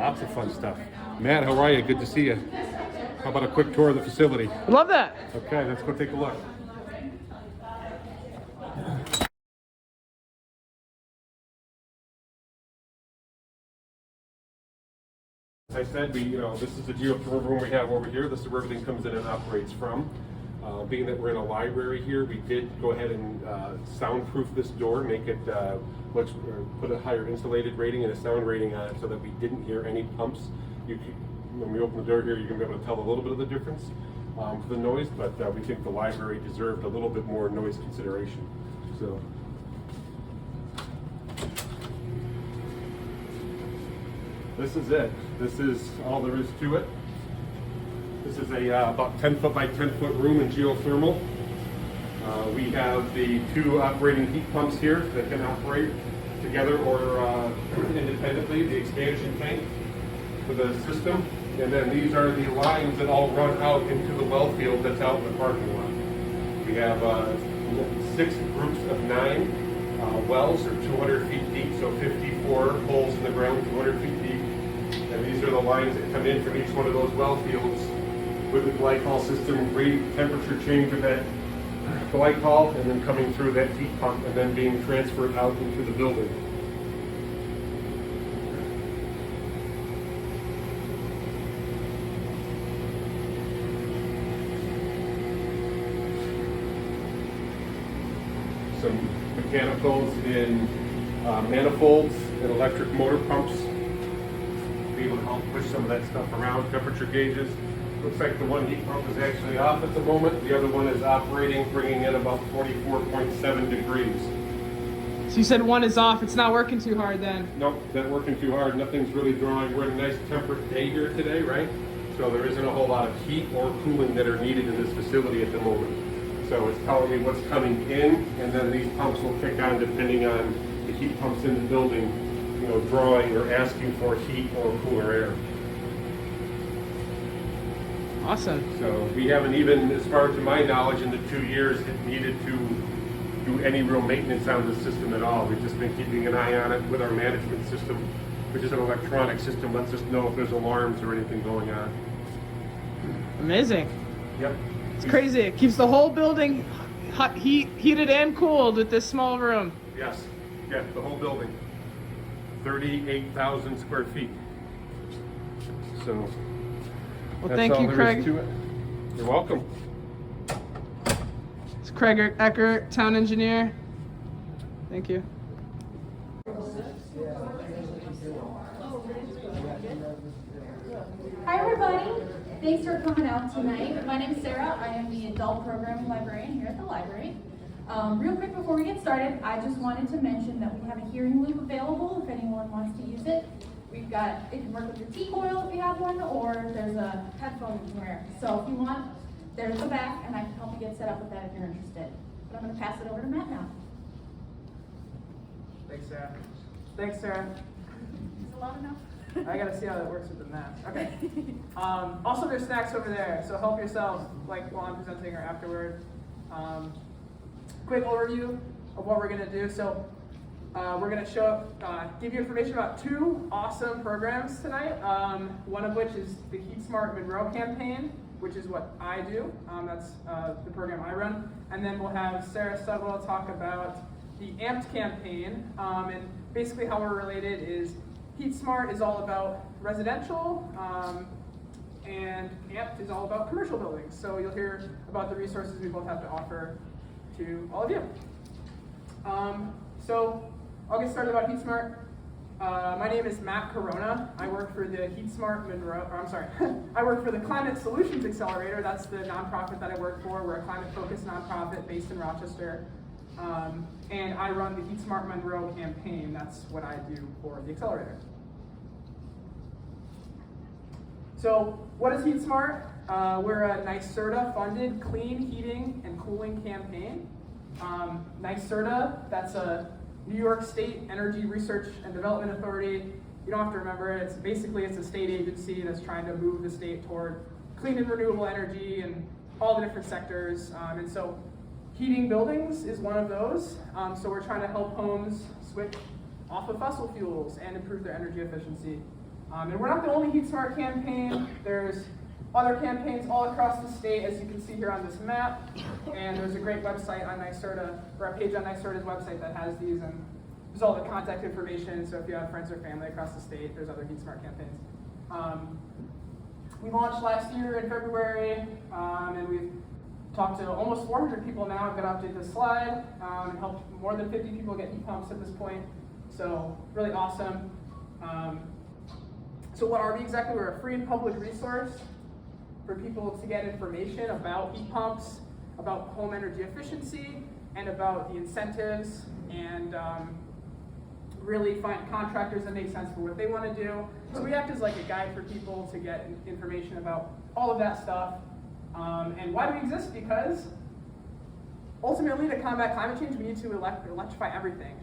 Lots of fun stuff. Matt, how are you? Good to see you. How about a quick tour of the facility? Love that. Okay, let's go take a look. As I said, this is the geothermal room we have over here. This is where everything comes in and operates from. Being that we're in a library here, we did go ahead and soundproof this door, make it put a higher insulated rating and a sound rating on it so that we didn't hear any pumps. When we open the door here, you're going to be able to tell a little bit of the difference for the noise, but we think the library deserved a little bit more noise consideration. So. This is it. This is all there is to it. This is a about 10 foot by 10 foot room in geothermal. We have the two operating heat pumps here that can operate together or independently, the expansion tank for the system. And then these are the lines that all run out into the well field that's out in the parking lot. We have 6 groups of 9 wells, or 200 feet deep, so 54 holes in the ground, 200 feet deep. And these are the lines that come in from each one of those well fields with the glycol system, rate temperature change of that glycol, and then coming through that heat pump and then being transferred out into the building. Some mechanicals in manifolds and electric motor pumps. Be able to help push some of that stuff around. Temperature gauges. Looks like the one heat pump is actually off at the moment. The other one is operating, bringing in about 44.7 degrees. So you said one is off. It's not working too hard then? Nope, not working too hard. Nothing's really drawing. We're in a nice temperate day here today, right? So there isn't a whole lot of heat or cooling that are needed in this facility at the moment. So it's telling me what's coming in, and then these pumps will kick on depending on the heat pumps in the building, drawing or asking for heat or cooler air. Awesome. So we haven't even, as far to my knowledge, in the 2 years, needed to do any real maintenance on the system at all. We've just been keeping an eye on it with our management system, which is an electronic system, lets us know if there's alarms or anything going on. Amazing. Yep. It's crazy. It keeps the whole building heated and cooled with this small room. Yes. Yeah, the whole building. 38,000 square feet. So. Well, thank you, Craig. You're welcome. It's Craig Eckert, town engineer. Thank you. Hi, everybody. Thanks for coming out tonight. My name is Sarah. I am the adult program librarian here at the library. Real quick before we get started, I just wanted to mention that we have a hearing loop available if anyone wants to use it. We've got, it can work with your T-coil if you have one, or there's a headphone you can wear. So if you want, there's the back, and I can help you get set up with that if you're interested. But I'm going to pass it over to Matt now. Thanks, Sarah. Thanks, Sarah. Is it loud enough? I gotta see how that works with the math. Okay. Also, there's snacks over there, so help yourselves, like while I'm presenting or afterward. Quick overview of what we're gonna do. So we're gonna give you information about 2 awesome programs tonight. One of which is the HeatSmart Monroe campaign, which is what I do. That's the program I run. And then we'll have Sarah Stubble talk about the AMPed campaign. And basically how we're related is HeatSmart is all about residential, and AMPed is all about commercial buildings. So you'll hear about the resources we both have to offer to all of you. So I'll get started about HeatSmart. My name is Matt Corona. I work for the HeatSmart Monroe, I work for the Climate Solutions Accelerator. That's the nonprofit that I work for. We're a climate-focused nonprofit based in Rochester. And I run the HeatSmart Monroe campaign. That's what I do for the accelerator. So what is HeatSmart? We're a NYSERDA-funded clean heating and cooling campaign. NYSERDA, that's a New York State Energy Research and Development Authority. You don't have to remember it. It's a state agency that's trying to move the state toward clean and renewable energy and all the different sectors. And so heating buildings is one of those. So we're trying to help homes switch off of fossil fuels and improve their energy efficiency. And we're not the only HeatSmart campaign. There's other campaigns all across the state, as you can see here on this map. And there's a great website on NYSERDA, or a page on NYSERDA's website that has these, and there's all the contact information. So if you have friends or family across the state, there's other HeatSmart campaigns. We launched last year in February, and we've talked to almost 400 people now. I'm going to update this slide, and helped more than 50 people get heat pumps at this point. So really awesome. So what are we exactly? We're a free and public resource for people to get information about heat pumps, about home energy efficiency, and about the incentives, and really find contractors that make sense for what they want to do. So we act as like a guide for people to get information about all of that stuff. And why do we exist? Because ultimately, to combat climate change, we need to electrify everything.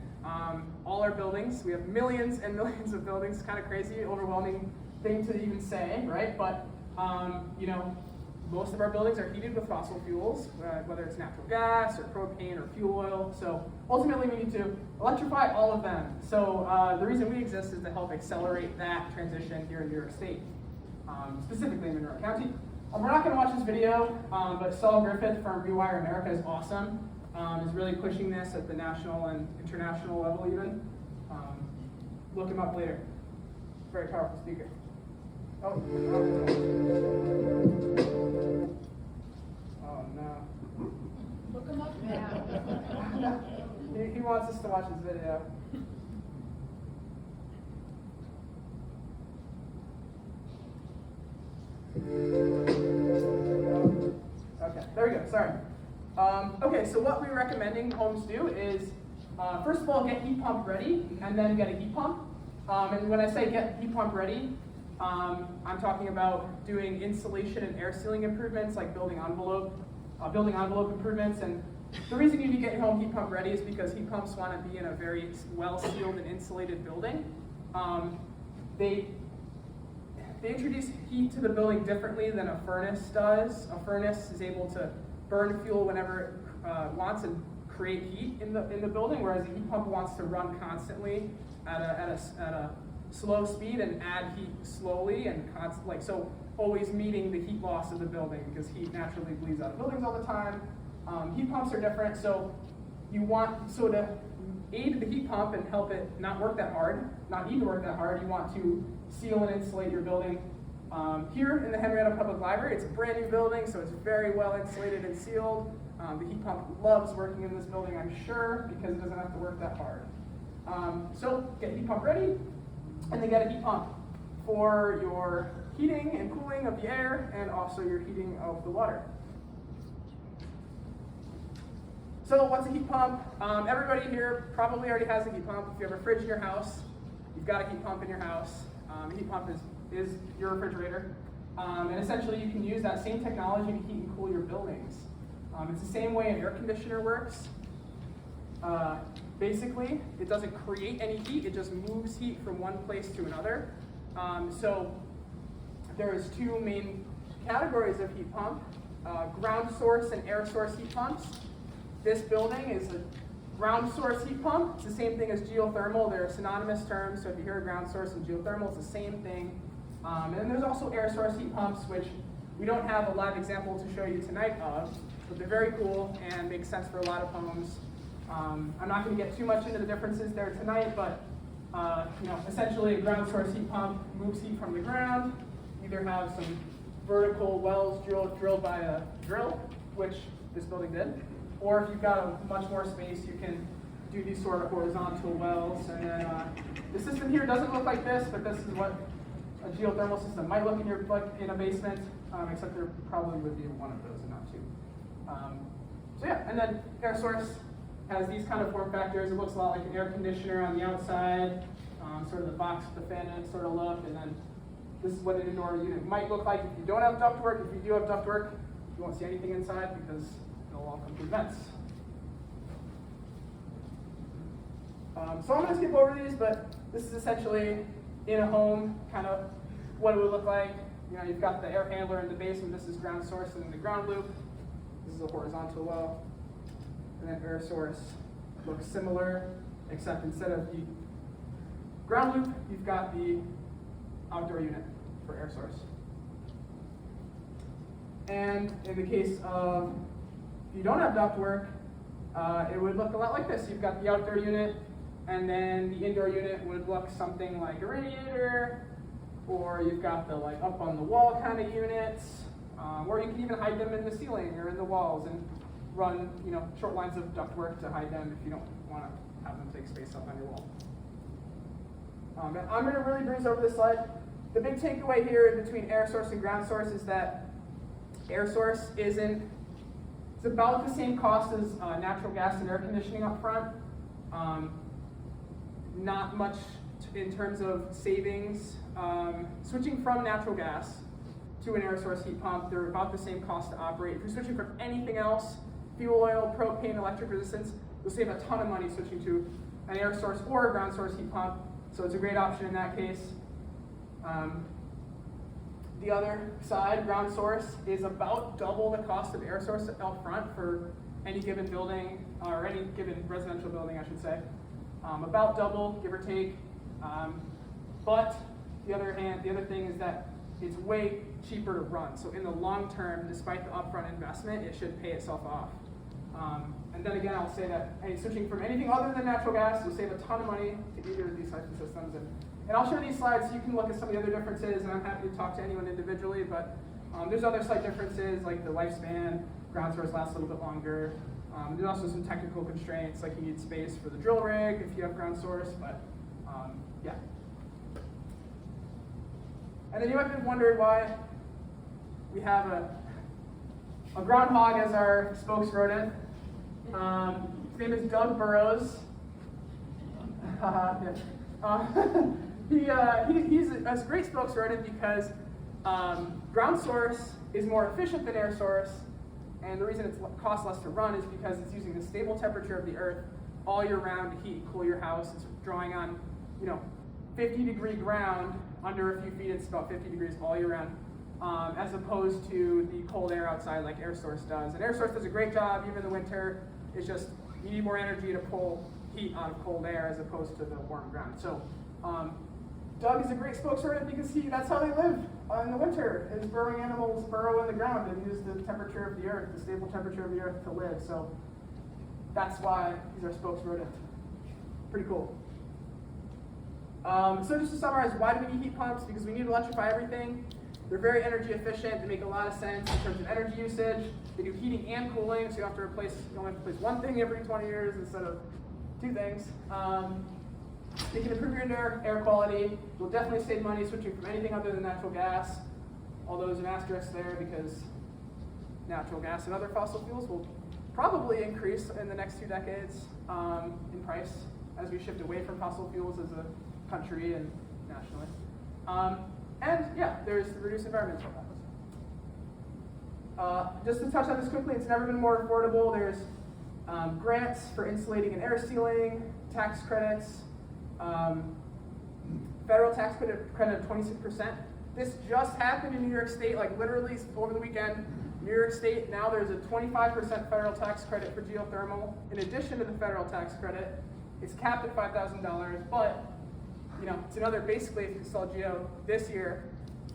All our buildings, we have millions and millions of buildings. Kind of crazy, overwhelming thing to even say, right? But you know, most of our buildings are heated with fossil fuels, whether it's natural gas or propane or fuel oil. So ultimately, we need to electrify all of them. So the reason we exist is to help accelerate that transition here in New York State, specifically in Monroe County. We're not going to watch this video, but Saul Griffith from Rewire America is awesome. Is really pushing this at the national and international level even. Look him up later. Very powerful speaker. Oh no. Look them up now. He wants us to watch his video. Okay, there we go, sorry. Okay, so what we're recommending homes do is, first of all, get heat pump ready, and then get a heat pump. And when I say get heat pump ready, I'm talking about doing insulation and air sealing improvements, like building envelope improvements. And the reason you need to get your home heat pump ready is because heat pumps want to be in a very well-sealed and insulated building. They introduce heat to the building differently than a furnace does. A furnace is able to burn fuel whenever it wants and create heat in the building, whereas a heat pump wants to run constantly at a slow speed and add heat slowly and so always meeting the heat loss of the building, because heat naturally bleeds out of buildings all the time. Heat pumps are different, so to aid the heat pump and help it not need to work that hard, you want to seal and insulate your building. Here in the Henrietta Public Library, it's a brand new building, so it's very well insulated and sealed. The heat pump loves working in this building, I'm sure, because it doesn't have to work that hard. So get heat pump ready, and then get a heat pump for your heating and cooling of the air, and also your heating of the water. So what's a heat pump? Everybody here probably already has a heat pump. If you have a fridge in your house, you've got a heat pump in your house. A heat pump is your refrigerator. And essentially you can use that same technology to heat and cool your buildings. It's the same way an air conditioner works. Basically, it doesn't create any heat, it just moves heat from one place to another. So there's two main categories of heat pump, ground source and air source heat pumps. This building is a ground source heat pump. It's the same thing as geothermal. They're synonymous terms, so if you hear ground source and geothermal, it's the same thing. And then there's also air source heat pumps, which we don't have a live example to show you tonight of, but they're very cool and make sense for a lot of homes. I'm not going to get too much into the differences there tonight, but essentially a ground source heat pump moves heat from the ground. Either have some vertical wells drilled by a drill, which this building did, or if you've got a much more space, you can do these sort of horizontal wells. And then the system here doesn't look like this, but this is what a geothermal system might look in a basement, except there probably would be one of those and not two. So yeah, and then air source has these kind of form factors. It looks a lot like an air conditioner on the outside, sort of the box with the fan in it sort of look, and then this is what an indoor unit might look like if you don't have ductwork. If you do have ductwork, you won't see anything inside because it'll all come through vents. So I'm going to skip over these, but this is essentially in a home, kind of what it would look like. You know, you've got the air handler in the basement. This is ground source and the ground loop. This is a horizontal well. And then air source looks similar, except instead of the ground loop, you've got the outdoor unit for air source. And in the case of, if you don't have ductwork, it would look a lot like this. You've got the outdoor unit, and then the indoor unit would look something like a radiator, or you've got the like up on the wall kind of units, or you can even hide them in the ceiling or in the walls and run short lines of ductwork to hide them if you don't want to have them take space up on your wall. And I'm going to really breeze over this slide. The big takeaway here between air source and ground source is that air source it's about the same cost as natural gas and air conditioning up front. Not much in terms of savings. Switching from natural gas to an air source heat pump, they're about the same cost to operate. If you're switching from anything else, fuel oil, propane, electric resistance, you'll save a ton of money switching to an air source or a ground source heat pump. So it's a great option in that case. The other side, ground source, is about double the cost of air source out front for any given building, or any given residential building, I should say. About double, give or take. But the other thing is that it's way cheaper to run. So in the long term, despite the upfront investment, it should pay itself off. And then again, I'll say that switching from anything other than natural gas, you'll save a ton of money to either of these types of systems. And I'll share these slides so you can look at some of the other differences, and I'm happy to talk to anyone individually, but there's other slight differences, like the lifespan. Ground source lasts a little bit longer. There's also some technical constraints, like you need space for the drill rig if you have ground source, but yeah. And then you might be wondering why we have a groundhog as our spokesrodent. His name is Doug Burrows. He's a great spokesrodent because ground source is more efficient than air source, and the reason it costs less to run is because it's using the stable temperature of the earth all year round to heat and cool your house. It's drawing on 50-degree ground under a few feet. It's about 50 degrees all year round, as opposed to the cold air outside like air source does. And air source does a great job even in the winter. It's just you need more energy to pull heat out of cold air as opposed to the warm ground. So Doug is a great spokesperson because that's how they live in the winter. Is burrowing animals burrow in the ground and use the temperature of the earth, the stable temperature of the earth to live. So that's why he's our spokesrodent. Pretty cool. So just to summarize, why do we need heat pumps? Because we need to electrify everything. They're very energy efficient. They make a lot of sense in terms of energy usage. They do heating and cooling, so you only have to replace one thing every 20 years instead of two things. They can improve your indoor air quality. You'll definitely save money switching from anything other than natural gas. Although there's an asterisk there because natural gas and other fossil fuels will probably increase in the next 2 decades in price as we shift away from fossil fuels as a country and nationally. And yeah, there's the reduced environmental impact. Just to touch on this quickly, it's never been more affordable. There's grants for insulating and air sealing, tax credits, federal tax credit of 26%. This just happened in New York State, like literally over the weekend. New York State, now there's a 25% federal tax credit for geothermal. In addition to the federal tax credit, it's capped at $5,000, but it's another, basically, if you install geo this year,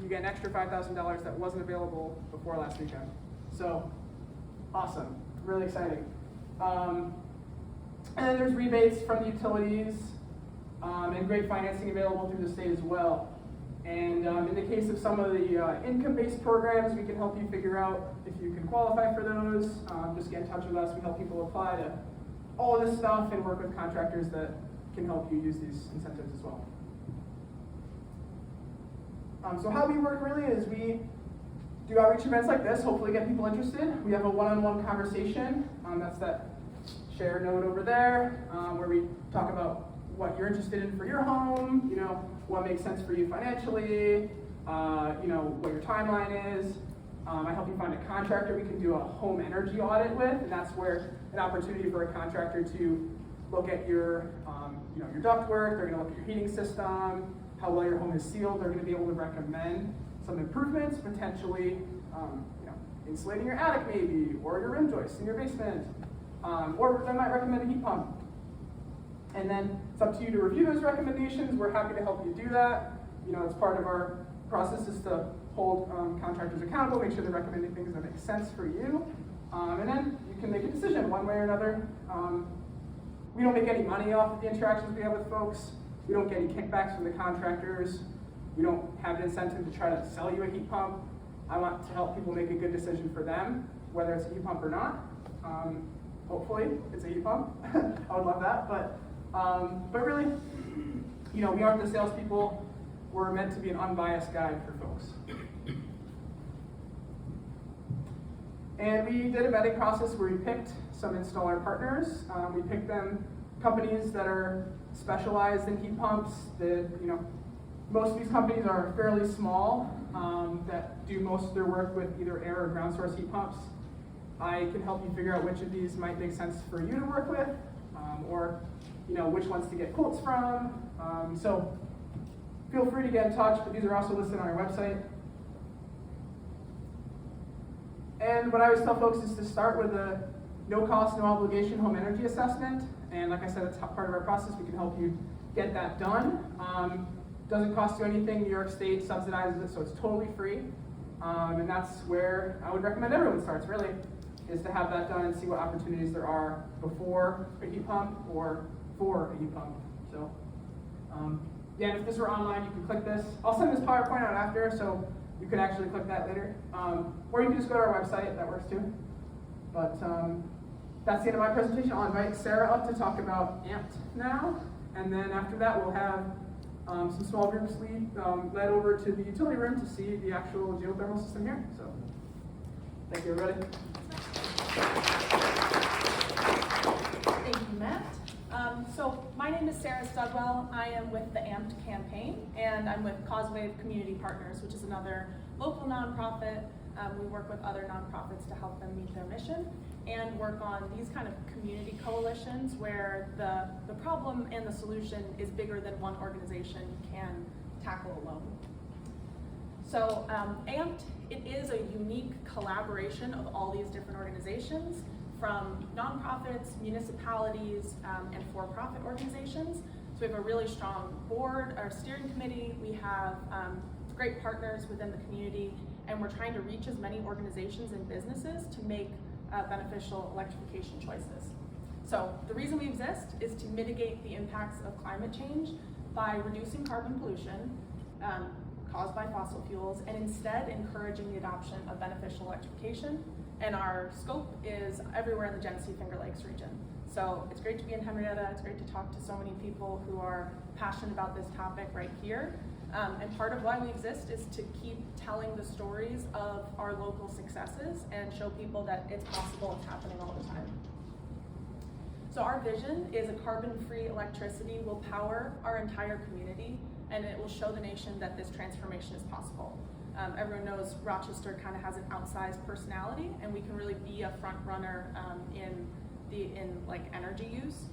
you get an extra $5,000 that wasn't available before last weekend. So, awesome, really exciting. And then there's rebates from the utilities and great financing available through the state as well. And in the case of some of the income-based programs, we can help you figure out if you can qualify for those. Just get in touch with us. We help people apply to all of this stuff and work with contractors that can help you use these incentives as well. So how we work really is we do outreach events like this, hopefully get people interested. We have a one-on-one conversation. That's that share note over there, where we talk about what you're interested in for your home, what makes sense for you financially, what your timeline is. I help you find a contractor we can do a home energy audit with, and that's where an opportunity for a contractor to look at your ductwork. They're going to look at your heating system, how well your home is sealed. They're going to be able to recommend some improvements, potentially, insulating your attic maybe, or your rim joists in your basement, or they might recommend a heat pump. And then it's up to you to review those recommendations. We're happy to help you do that. It's part of our process is to hold contractors accountable, make sure they're recommending things that make sense for you, and then you can make a decision one way or another. We don't make any money off of the interactions we have with folks. We don't get any kickbacks from the contractors. We don't have an incentive to try to sell you a heat pump. I want to help people make a good decision for them, whether it's a heat pump or not. Hopefully, it's a heat pump. I would love that, but really, we aren't the salespeople. We're meant to be an unbiased guide for folks. And we did a vetting process where we picked some installer partners. We picked them companies that are specialized in heat pumps. Most of these companies are fairly small that do most of their work with either air or ground source heat pumps. I can help you figure out which of these might make sense for you to work with, or which ones to get quotes from. So feel free to get in touch, but these are also listed on our website. And what I always tell folks is to start with a no cost, no obligation home energy assessment. And like I said, it's part of our process. We can help you get that done. Doesn't cost you anything. New York State subsidizes it, so it's totally free. And that's where I would recommend everyone starts, really, is to have that done and see what opportunities there are before a heat pump or for a heat pump. So, yeah, if this were online, you can click this. I'll send this PowerPoint out after, so you can actually click that later. Or you can just go to our website, that works too. But that's the end of my presentation. I'll invite Sarah up to talk about AMPed now. And then after that, we'll have some small groups led over to the utility room to see the actual geothermal system here. So, thank you, everybody. Thank you, Matt. So my name is Sarah Studwell. I am with the AMPed campaign, and I'm with Causewave Community Partners, which is another local nonprofit. We work with other nonprofits to help them meet their mission and work on these kind of community coalitions where the problem and the solution is bigger than one organization can tackle alone. So AMPed, it is a unique collaboration of all these different organizations, from nonprofits, municipalities, and for-profit organizations. So we have a really strong board, our steering committee. We have great partners within the community, and we're trying to reach as many organizations and businesses to make beneficial electrification choices. So the reason we exist is to mitigate the impacts of climate change by reducing carbon pollution caused by fossil fuels, and instead encouraging the adoption of beneficial electrification. And our scope is everywhere in the Genesee Finger Lakes region. So it's great to be in Henrietta. It's great to talk to so many people who are passionate about this topic right here. And part of why we exist is to keep telling the stories of our local successes and show people that it's possible, it's happening all the time. So our vision is a carbon-free electricity will power our entire community, and it will show the nation that this transformation is possible. Everyone knows Rochester kind of has an outsized personality, and we can really be a front runner in energy use.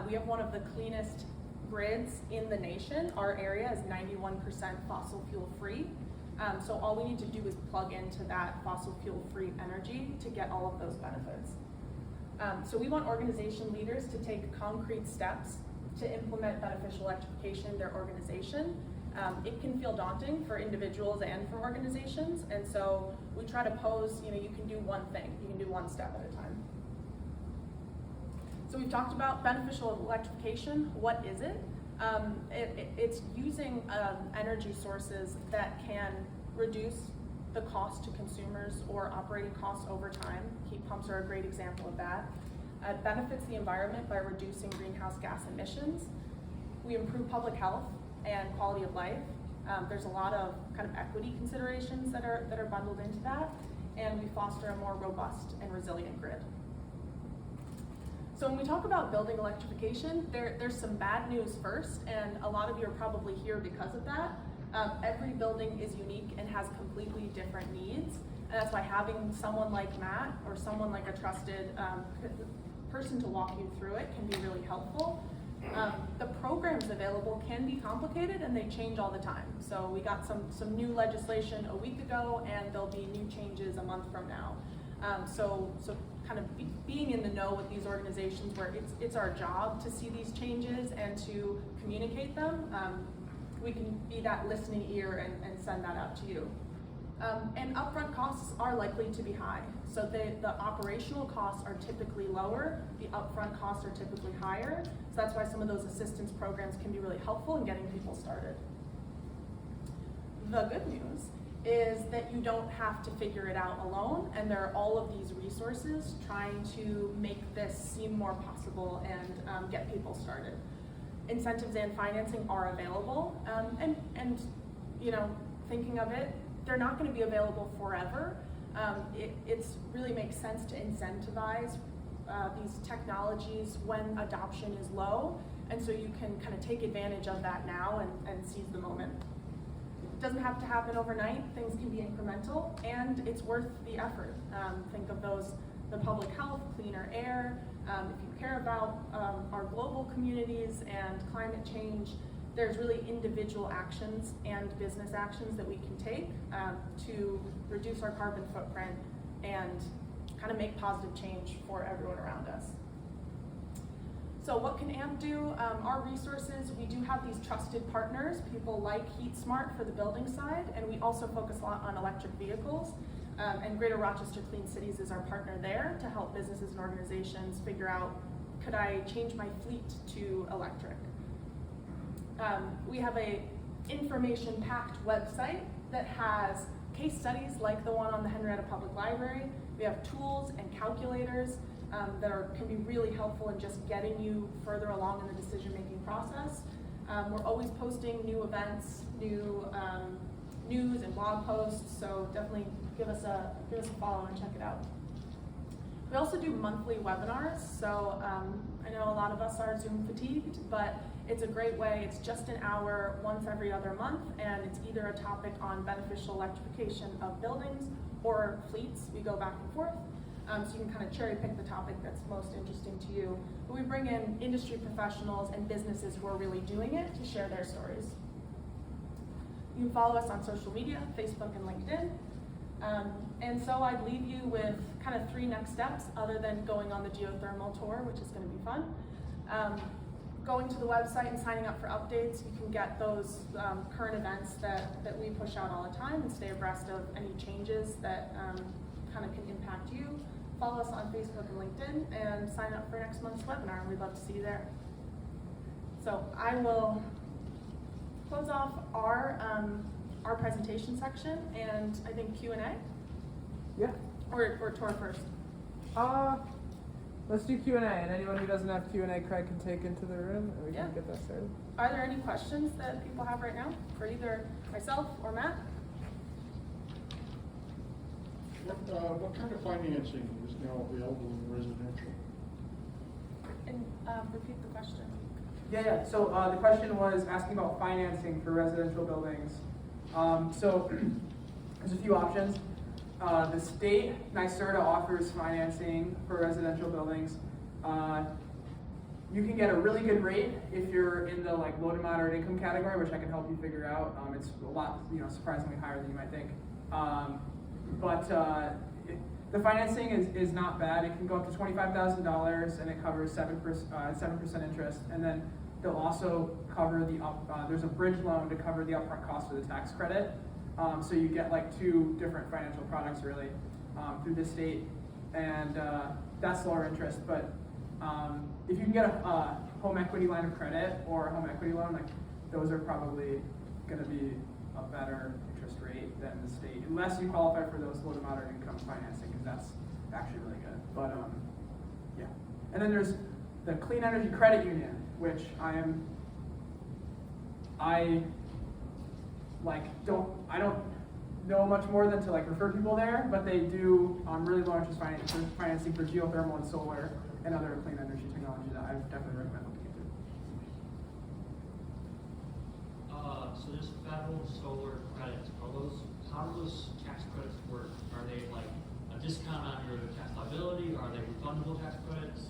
We have one of the cleanest grids in the nation. Our area is 91% fossil fuel free. So all we need to do is plug into that fossil fuel free energy to get all of those benefits. So we want organization leaders to take concrete steps to implement beneficial electrification in their organization. It can feel daunting for individuals and for organizations, and so we try to pose, you can do one thing, you can do one step at a time. So we've talked about beneficial electrification. What is it? It's using energy sources that can reduce the cost to consumers or operating costs over time. Heat pumps are a great example of that. It benefits the environment by reducing greenhouse gas emissions. We improve public health and quality of life. There's a lot of kind of equity considerations that are bundled into that, and we foster a more robust and resilient grid. So when we talk about building electrification, there's some bad news first, and a lot of you are probably here because of that. Every building is unique and has completely different needs, and that's why having someone like Matt or someone like a trusted person to walk you through it can be really helpful. The programs available can be complicated, and they change all the time. So we got some new legislation a week ago, and there'll be new changes a month from now. So kind of being in the know with these organizations where it's our job to see these changes and to communicate them. we can be that listening ear and send that out to you. And upfront costs are likely to be high. So the operational costs are typically lower, the upfront costs are typically higher. So that's why some of those assistance programs can be really helpful in getting people started. The good news is that you don't have to figure it out alone, and there are all of these resources trying to make this seem more possible and get people started. Incentives and financing are available, and you know, thinking of it, they're not going to be available forever. It really makes sense to incentivize these technologies when adoption is low, and so you can kind of take advantage of that now and seize the moment. It doesn't have to happen overnight. Things can be incremental, and it's worth the effort. Think of the public health, cleaner air. If you care about our global communities and climate change, there's really individual actions and business actions that we can take to reduce our carbon footprint and kind of make positive change for everyone around us. So what can AMP do? Our resources, we do have these trusted partners, people like HeatSmart for the building side, and we also focus a lot on electric vehicles. And Greater Rochester Clean Cities is our partner there to help businesses and organizations figure out, could I change my fleet to electric? We have a information-packed website that has case studies like the one on the Henrietta Public Library. We have tools and calculators that can be really helpful in just getting you further along in the decision-making process. We're always posting new events, new news and blog posts, so definitely give us a follow and check it out. We also do monthly webinars, so I know a lot of us are Zoom fatigued, but it's a great way. It's just an hour once every other month, and it's either a topic on beneficial electrification of buildings or fleets. We go back and forth, so you can kind of cherry pick the topic that's most interesting to you. But we bring in industry professionals and businesses who are really doing it to share their stories. You can follow us on social media, Facebook and LinkedIn. And so I'd leave you with kind of 3 next steps other than going on the Geothermal Tour, which is going to be fun. Going to the website and signing up for updates. You can get those current events that we push out all the time and stay abreast of any changes that kind of can impact you. Follow us on Facebook and LinkedIn and sign up for next month's webinar, and we'd love to see you there. So I will close off our presentation section, and I think Q&A? Yeah. Or tour first? Let's do Q&A, and anyone who doesn't have Q&A, Craig can take into the room, and we Yeah. can get that started. Are there any questions that people have right now for either myself or Matt? What kind of financing is now available in residential? And repeat the question. Yeah. So the question was asking about financing for residential buildings. So there's a few options. The state, NYSERDA, offers financing for residential buildings. You can get a really good rate if you're in the low to moderate income category, which I can help you figure out. It's a lot, surprisingly higher than you might think. But the financing is not bad. It can go up to $25,000, and it covers 7% interest. And then they'll also cover there's a bridge loan to cover the upfront cost of the tax credit. So you get 2 different financial products really through the state, and that's lower interest. But if you can get a home equity line of credit or a home equity loan, those are probably going to be a better interest rate than the state, unless you qualify for those low to moderate income financing, because that's actually really good. But yeah. And then there's the Clean Energy Credit Union, which I don't know much more than to refer people there, but they do really low interest financing for geothermal and solar and other clean energy technology that I definitely recommend looking into. So there's federal solar credits. How do those tax credits work? Are they a discount on your tax liability? Are they refundable tax credits?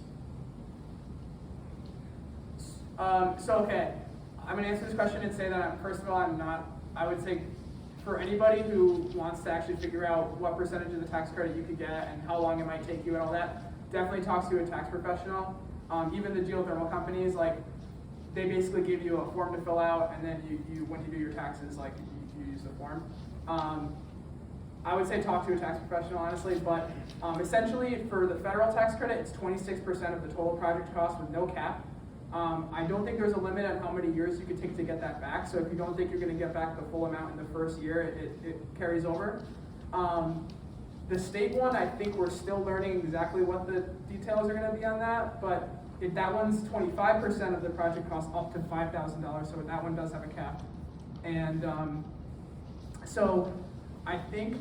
Okay, I'm gonna answer this question and say that first of all, I would say for anybody who wants to actually figure out what percentage of the tax credit you could get and how long it might take you and all that, definitely talk to a tax professional. Even the geothermal companies, they basically give you a form to fill out, and then you when you do your taxes, like you use the form. I would say talk to a tax professional, honestly, but essentially for the federal tax credit, it's 26% of the total project cost with no cap. I don't think there's a limit on how many years you could take to get that back. So if you don't think you're going to get back the full amount in the first year, it carries over. The state one, I think we're still learning exactly what the details are going to be on that, but that one's 25% of the project cost up to $5,000, so that one does have a cap. And so I think,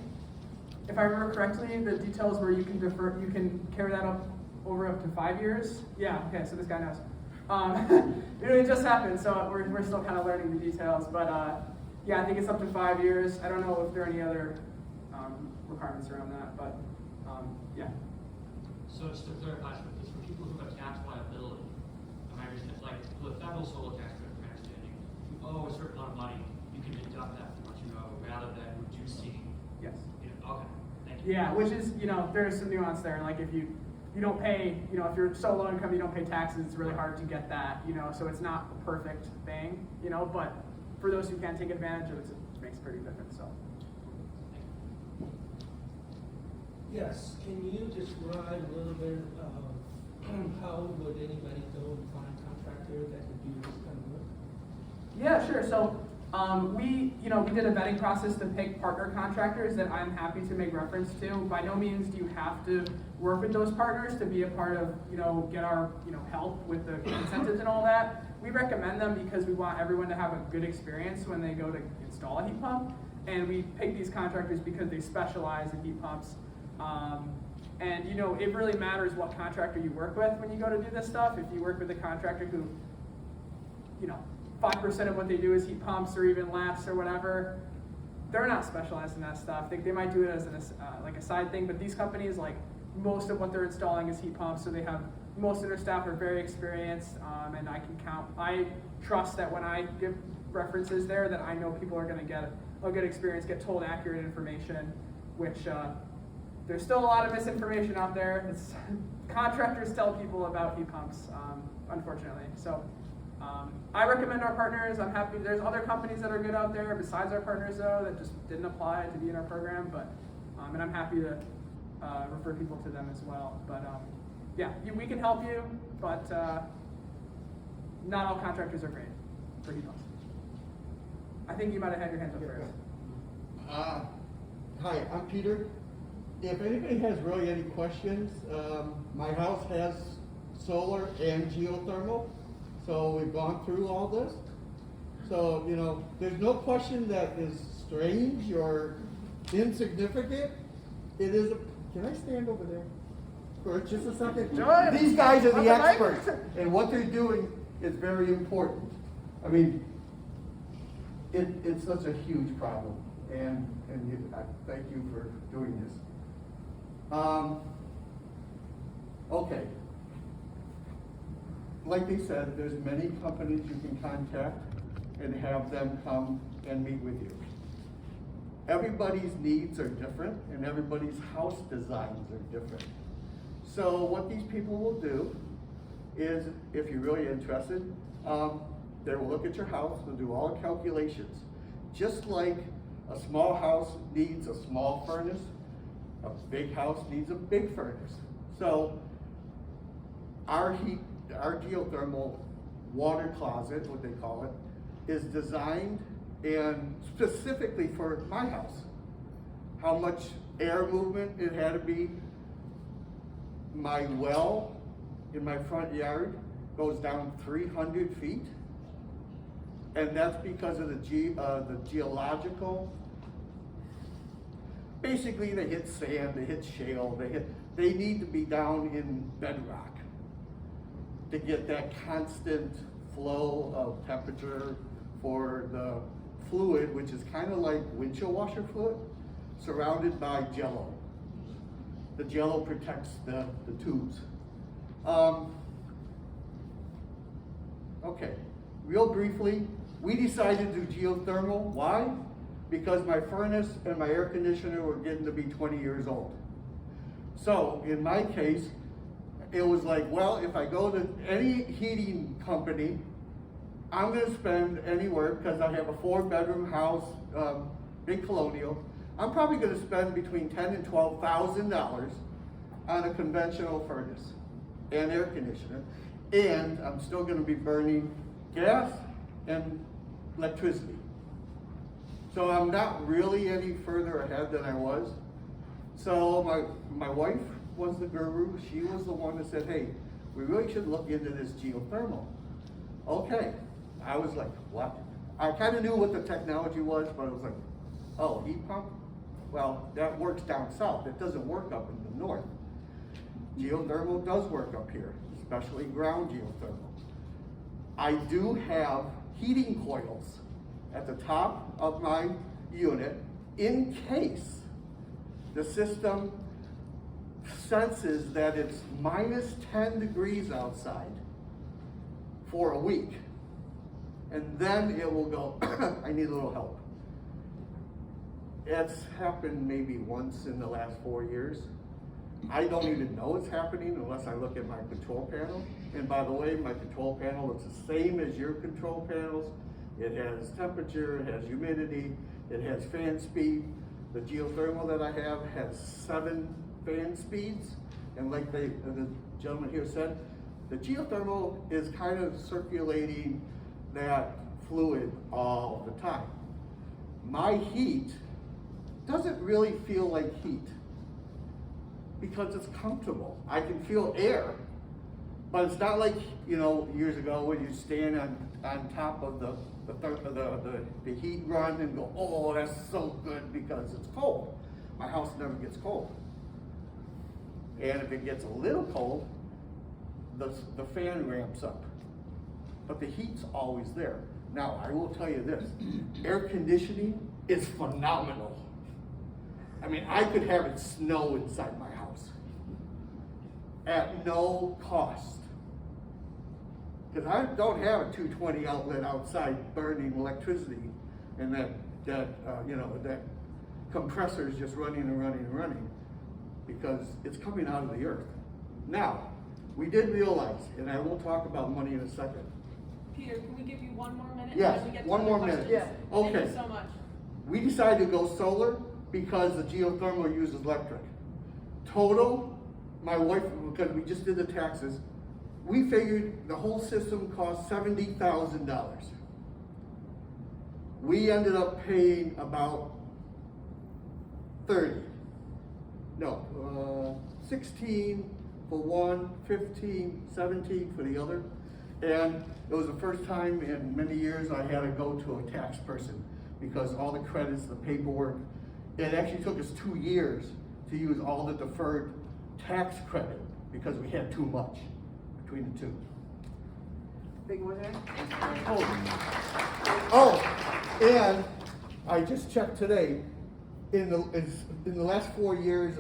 if I remember correctly, the details where you can defer, you can carry that up over up to 5 years. Yeah, okay, so this guy knows. It just happened, so we're still kind of learning the details, but yeah, I think it's up to 5 years. I don't know if there are any other requirements around that, but yeah. So just to clarify, it's for people who have tax liability. It's like with federal solar tax credit, my understanding, you owe a certain amount of money, you can deduct that from what you owe rather than reducing. Yes. Okay, thank you. Yeah, which is, there's some nuance there. Like if you don't pay, if you're so low income, you don't pay taxes, it's really hard to get that, so it's not a perfect thing, but for those who can take advantage of it, it makes a pretty difference, so. Yes, can you describe a little bit how would anybody go and find a contractor that could do this kind of work? Yeah, sure. So we did a vetting process to pick partner contractors that I'm happy to make reference to. By no means do you have to work with those partners to be a part of, get our, help with the incentives and all that. We recommend them because we want everyone to have a good experience when they go to install a heat pump. And we pick these contractors because they specialize in heat pumps. And it really matters what contractor you work with when you go to do this stuff. If you work with a contractor who, 5% of what they do is heat pumps or even less or whatever, they're not specialized in that stuff. They might do it as like a side thing, but these companies, like most of what they're installing is heat pumps, so they have, most of their staff are very experienced, and I trust that when I give references there that I know people are gonna get a good experience, get told accurate information, which there's still a lot of misinformation out there. Contractors tell people about heat pumps, unfortunately. So I recommend our partners. I'm happy. There's other companies that are good out there besides our partners, though, that just didn't apply to be in our program. But and I'm happy to refer people to them as well. But yeah, we can help you, but not all contractors are great for heat pumps. I think you might have had your hands up first. Hi, I'm Peter. If anybody has really any questions, my house has solar and geothermal, so we've gone through all this. So, there's no question that is strange or insignificant. It is, can I stand over there for just a second? Sure. These guys are On the the mic. experts, and what they're doing is very important. I mean, it's such a huge problem, and I thank you for doing this. Okay. Like they said, there's many companies you can contact and have them come and meet with you. Everybody's needs are different and everybody's house designs are different. So what these people will do is, if you're really interested, they will look at your house, they'll do all the calculations. Just like a small house needs a small furnace, a big house needs a big furnace. So our geothermal water closet, what they call it, is designed and specifically for my house. How much air movement it had to be. My well in my front yard goes down 300 feet. And that's because of the geological. Basically, they hit sand, they hit shale, they need to be down in bedrock to get that constant flow of temperature for the fluid, which is kind of like windshield washer fluid, surrounded by jello. The jello protects the tubes. Okay, real briefly, we decided to do geothermal. Why? Because my furnace and my air conditioner were getting to be 20 years old. So in my case, it was like, well, if I go to any heating company I'm gonna spend anywhere, because I have a 4-bedroom house, big colonial, I'm probably gonna spend between $10,000 and $12,000 on a conventional furnace and air conditioner, and I'm still gonna be burning gas and electricity. So I'm not really any further ahead than I was. So my wife was the guru. She was the one that said, hey, we really should look into this geothermal. Okay, I was like, what? I kind of knew what the technology was, but I was like, oh, heat pump? Well, that works down south. It doesn't work up in the north. Geothermal does work up here, especially ground geothermal. I do have heating coils at the top of my unit in case the system senses that it's minus 10 degrees outside for a week. And then it will go, I need a little help. It's happened maybe once in the last 4 years. I don't even know it's happening unless I look at my control panel. And by the way, my control panel looks the same as your control panels. It has temperature, it has humidity, it has fan speed. The geothermal that I have has 7 fan speeds. And like the gentleman here said, the geothermal is kind of circulating that fluid all the time. My heat doesn't really feel like heat because it's comfortable. I can feel air, but it's not like, you know, years ago when you stand on top of the heat run and go, oh, that's so good because it's cold. My house never gets cold. And if it gets a little cold, the fan ramps up. But the heat's always there. Now, I will tell you this, air conditioning is phenomenal. I mean, I could have it snow inside my house at no cost. Because I don't have a 220 outlet outside burning electricity and that compressor is just running and running and running because it's coming out of the earth. Now, we did realize, and I will talk about money in a second. Peter, can we give you one more minute? Yes, and then we get to one other more questions? minute. Yeah. Okay. Thank you so much. We decided to go solar because the geothermal uses electric. Total, my wife, because we just did the taxes, we figured the whole system cost $70,000. We ended up paying about 16 for one, 15, 17 for the other. And it was the first time in many years I had to go to a tax person because all the credits, the paperwork, it actually took us 2 years to use all the deferred tax credit because we had too much between the two. Big one there. Oh, and I just checked today, in the last 4 years,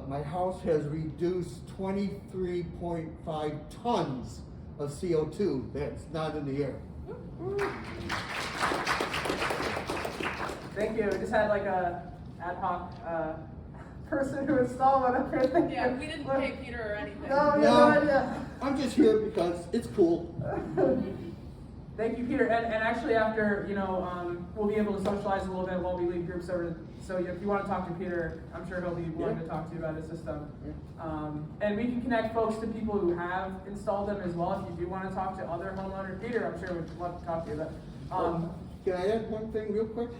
my house has reduced 23.5 tons of CO2 that's not in the air. Thank you. We just had like a ad hoc person who installed one up here. Thank Yeah, you. we didn't pay Peter or anything. No, we have no idea. I'm just here because it's cool. Thank you, Peter. And actually, after we'll be able to socialize a little bit while we lead groups over. So if you want to talk to Peter, I'm sure he'll be willing to talk to you about his system. And we can connect folks to people who have installed them as well. If you do want to talk to other homeowners, Peter, I'm sure would love to talk to you. But Can I add one thing real quick?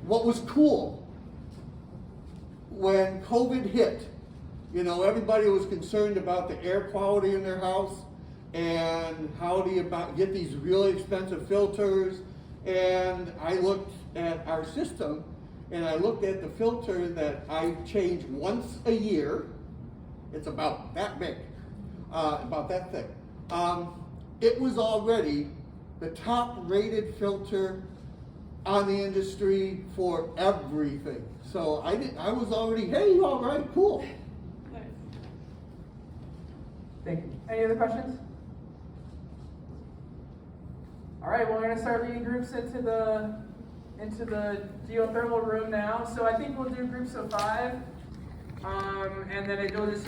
What was cool when COVID hit, everybody was concerned about the air quality in their house and how do you get these really expensive filters. And I looked at our system and I looked at the filter that I change once a year. It's about that big, about that thick. It was already the top rated filter on the industry for everything. So I was already, hey, all right, cool. Nice. thank you. Any other questions? All right, well, we're gonna start leading groups into the geothermal room now. So I think we'll do groups of 5, and then it'll just